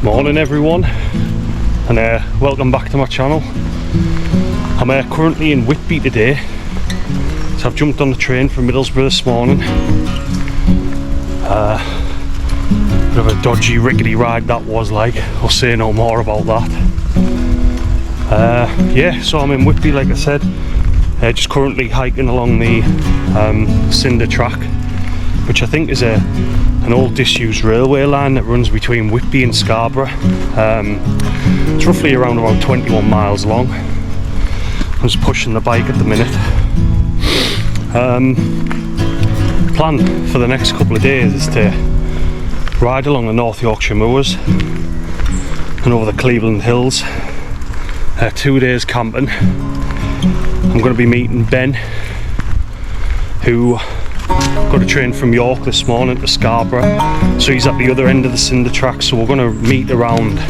Morning everyone, and welcome back to my channel. I'm currently in Whitby today, so I've jumped on the train from Middlesbrough this morning. Bit of a dodgy, rickety ride that was like. I'll say no more about that. Yeah, so I'm in Whitby, like I said, just currently hiking along the Cinder track, which I think is an old disused railway line that runs between Whitby and Scarborough. It's roughly around about 21 miles long. I'm just pushing the bike at the minute. Plan for the next couple of days is to ride along the North Yorkshire moors and over the Cleveland hills. 2 days camping. I'm going to be meeting Ben, who got a train from York this morning to Scarborough, so he's at the other end of the Cinder track. So we're going to meet around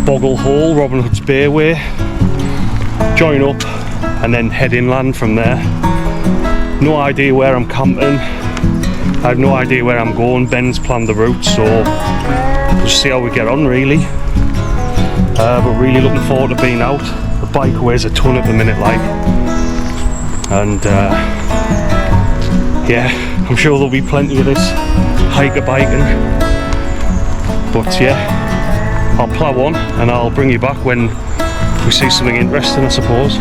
Boggle Hole, Robin Hood's Bay way, join up and then head inland from there. No idea where I'm camping, I have no idea where I'm going. Ben's planned the route, so we'll just see how we get on really. But really looking forward to being out. The bike weighs a ton at the minute like, and yeah, I'm sure there'll be plenty of this hiker biking. But yeah, I'll plough on and I'll bring you back when we see something interesting, I suppose.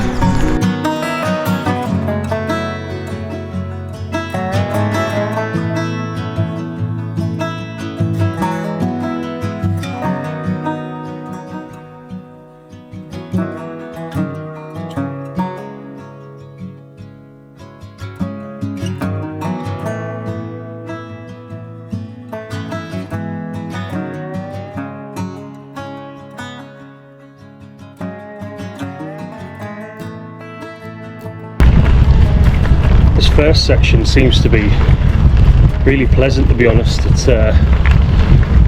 This first section seems to be really pleasant, to be honest. It's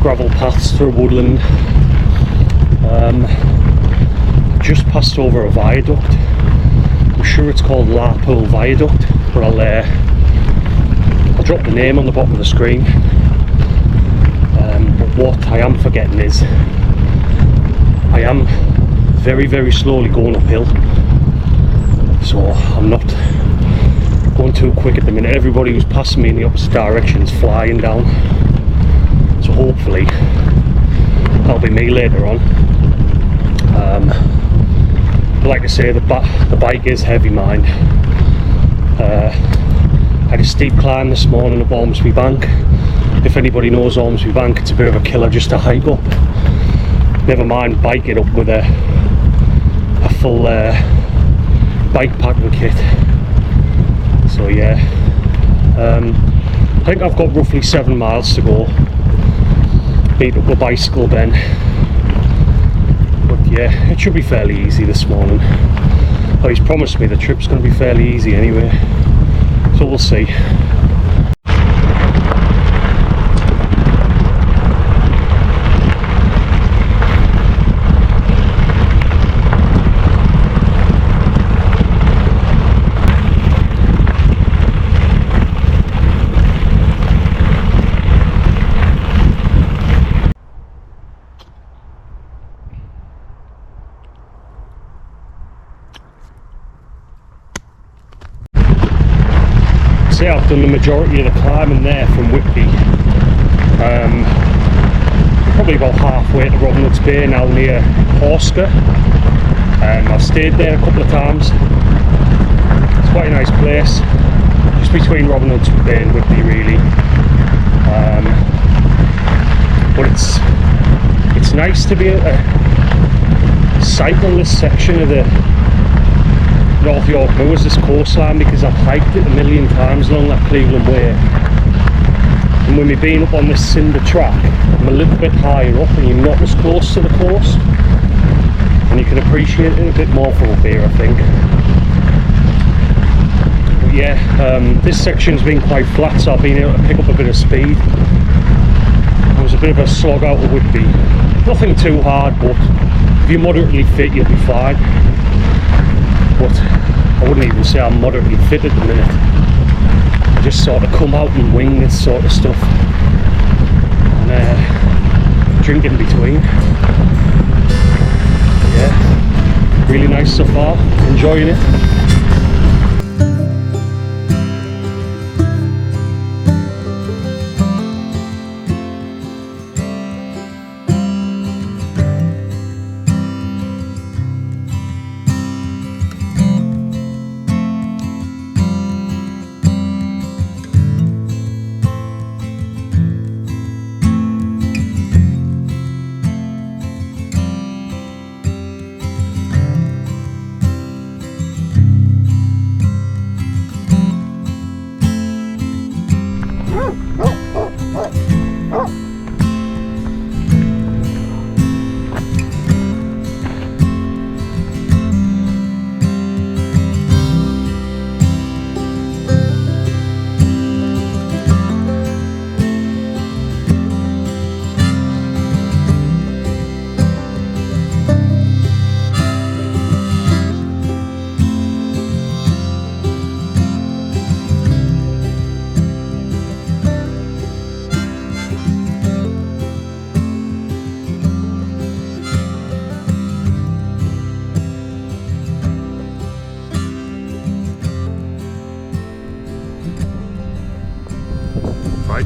gravel paths through woodland. Just passed over a viaduct. I'm sure it's called Larpool Viaduct, but I'll drop the name on the bottom of the screen. But what I am forgetting is I am very, very slowly going uphill, so I'm not going too quick at the minute. Everybody who's passing me in the opposite direction is flying down, so hopefully that'll be me later on. But like I say, the bike is heavy, mind. I had a steep climb this morning up Ormsby Bank. If anybody knows Ormsby Bank, it's a bit of a killer just to hike up. Never mind biking up with a full bikepacking kit. So yeah, I think I've got roughly 7 miles to go. Beat up a bicycle Ben, but yeah, it should be fairly easy this morning. Oh, he's promised me the trip's going to be fairly easy anyway, so we'll see. I've done the majority of the climbing there from Whitby. Probably about halfway to Robin Hood's Bay now, near Horsker. I've stayed there a couple of times. It's quite a nice place, just between Robin Hood's Bay and Whitby really. But it's nice to be able to cycle this section of the North York moors, this coastline, because I've hiked it a million times along that Cleveland way. And when we've been up on this Cinder track, I'm a little bit higher up and you're not as close to the coast, and you can appreciate it a bit more from up here, I think. But yeah, this section's been quite flat, so I've been able to pick up a bit of speed. It was a bit of a slog out of Whitby. Nothing too hard, but if you're moderately fit, you'll be fine. But I wouldn't even say I'm moderately fit at the minute. I just sort of come out and wing this sort of stuff and drink in between. between. Yeah, really nice so far, enjoying it.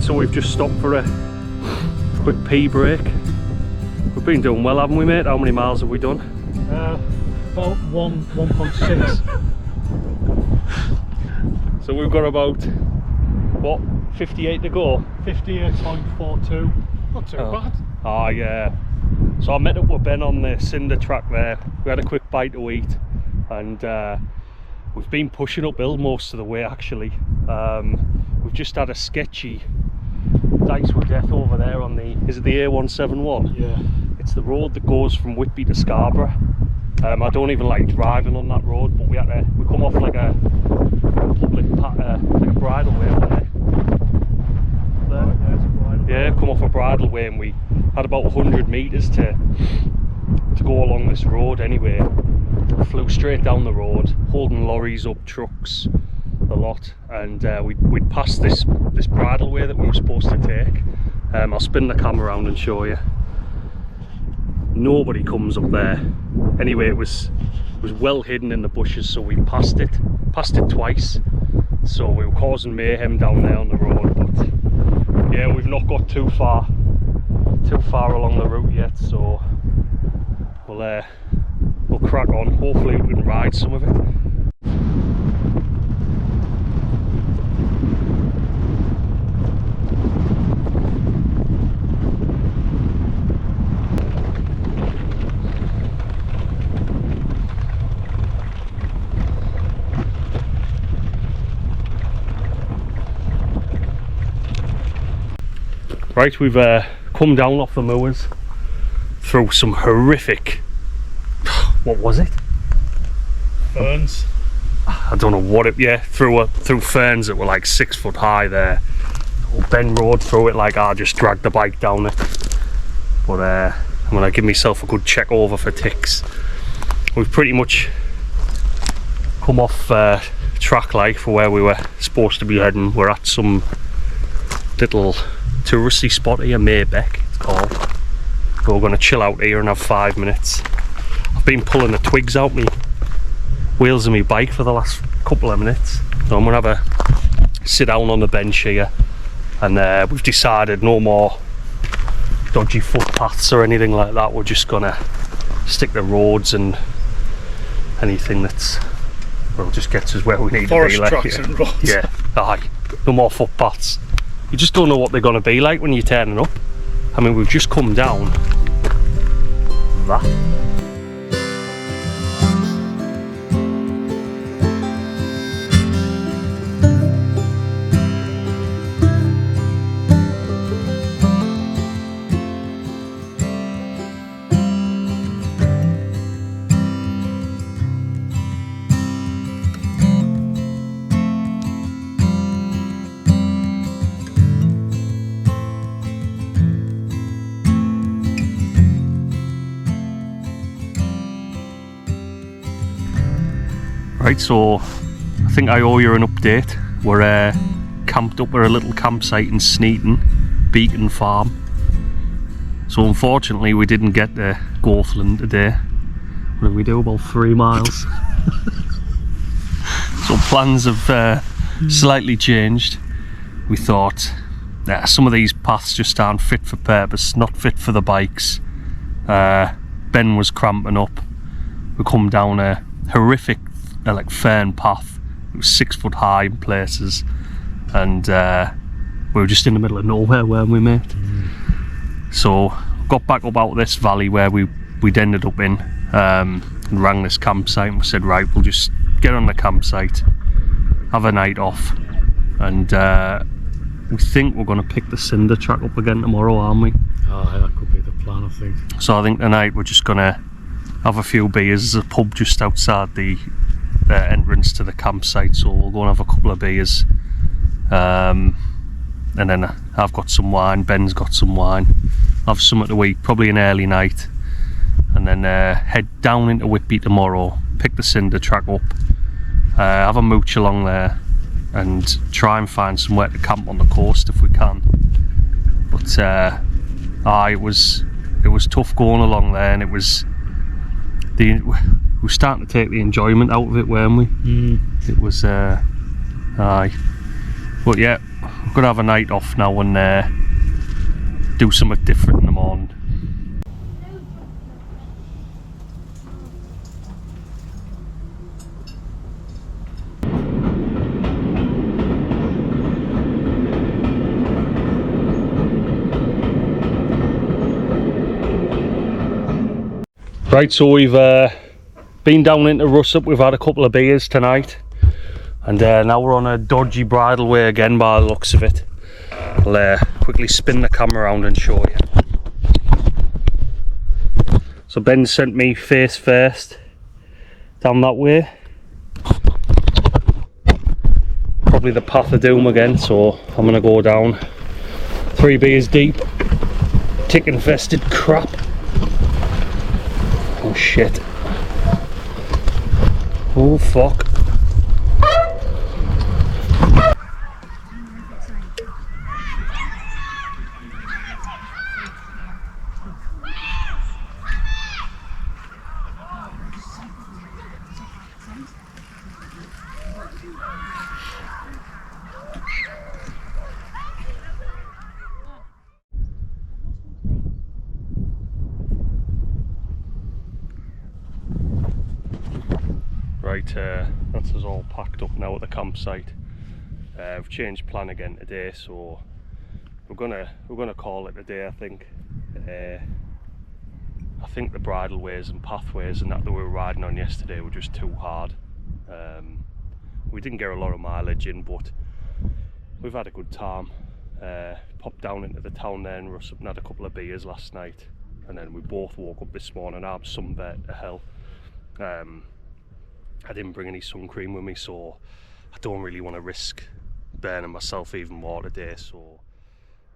So we've just stopped for a quick pee break. We've been doing well, haven't we, mate? How many miles have we done? About 1.6. So we've got about, what, 58 to go? 58.42. Not too bad. Oh yeah. So I met up with Ben on the Cinder track there. We had a quick bite to eat, and we've been pushing uphill most of the way actually. We've just had a sketchy dice with death over there on the, is it the A171? Yeah. It's the road that goes from Whitby to Scarborough. I don't even like driving on that road, but we come off like a public like a bridleway over there. Yeah, come off a bridleway, and we had about 100 metres to go along this road anyway. Flew straight down the road, holding lorries up, trucks, a lot, and we'd passed this bridleway that we were supposed to take. I'll spin the camera around and show you. Nobody comes up there. Anyway, it was well hidden in the bushes, so we passed it twice. So we were causing mayhem down there on the road, but yeah, we've not got too far along the route yet, so we'll crack on. Hopefully we can ride some of it. Right, we've come down off the moors through some horrific, what was it? Ferns. I don't know what it, yeah, through ferns that were like 6 foot high there. Ben rode through it like I just dragged the bike down it. But I'm gonna give myself a good check over for ticks. We've pretty much come off track like for where we were supposed to be heading. We're at some little touristy spot here, Bikepack it's called. We're going to chill out here and have 5 minutes. I've been pulling the twigs out me wheels of my bike for the last couple of minutes, so I'm going to have a sit down on the bench here, and we've decided no more dodgy footpaths or anything like that. We're just going to stick to roads and anything that's, well, just gets us where we need Forest to be. Tracks and roads. Yeah, aye, no more footpaths. You just don't know what they're going to be like when you're turning up. I mean, we've just come down that. Right, so I think I owe you an update. We're camped up at a little campsite in Sneaton, Beacon Farm. So unfortunately we didn't get to Gothland today. What did we do? About 3 miles. So plans have slightly changed. We thought some of these paths just aren't fit for purpose, not fit for the bikes. Ben was cramping up. We come down a horrific like fern path. It was 6 foot high in places, and we were just in the middle of nowhere, weren't we, mate? So got back up out of this valley where we'd ended up in, and rang this campsite and we said, right, we'll just get on the campsite, have a night off, and we think we're going to pick the Cinder track up again tomorrow, aren't we? Oh, that could be the plan, I think. So I think tonight we're just going to have a few beers. There's a pub just outside the entrance to the campsite, so we'll go and have a couple of beers, and then I've got some wine, Ben's got some wine, have something to eat, probably an early night, and then head down into Whitby tomorrow, pick the Cinder track up, have a mooch along there, and try and find somewhere to camp on the coast if we can. But it was tough going along there, and it was we were starting to take the enjoyment out of it, weren't we? It was but yeah, we're gonna have a night off now and do something different in the morning. Right, so we've been down into Russup, we've had a couple of beers tonight, and now we're on a dodgy bridleway again by the looks of it. I'll quickly spin the camera around and show you. So Ben sent me face first down that way. Probably the path of doom again, so I'm going to go down 3 beers deep. Tick infested crap. Oh shit. Oh fuck. Right, that's us all packed up now at the campsite. We've changed plan again today, so we're gonna call it a day. I think the bridleways and pathways and that we were riding on yesterday were just too hard. We didn't get a lot of mileage in, but we've had a good time. Popped down into the town there in Russup and had a couple of beers last night, and then we both woke up this morning. I'm sunburnt to hell. I didn't bring any sun cream with me, so I don't really want to risk burning myself even more today. So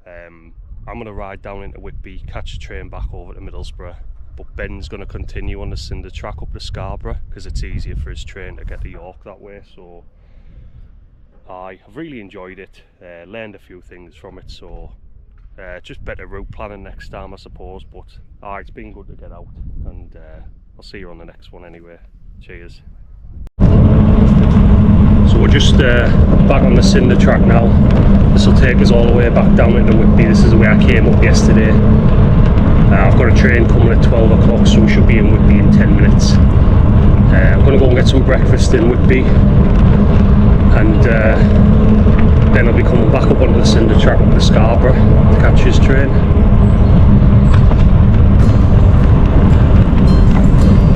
I'm going to ride down into Whitby, catch a train back over to Middlesbrough, but Ben's going to continue on the Cinder track up to Scarborough because it's easier for his train to get to York that way. So I've really enjoyed it, learned a few things from it, so just better route planning next time, I suppose. But it's been good to get out, and I'll see you on the next one anyway. Cheers. So we're just back on the Cinder track now. This will take us all the way back down into Whitby. This is the way I came up yesterday. I've got a train coming at 12 o'clock, so we should be in Whitby in 10 minutes. I'm going to go and get some breakfast in Whitby, and then I'll be coming back up onto the Cinder track up to Scarborough to catch his train.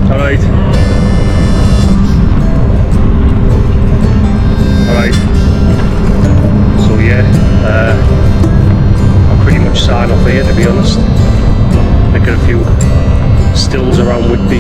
Alright. So yeah, I'll pretty much sign off here, to be honest. Making a few stills around Whitby.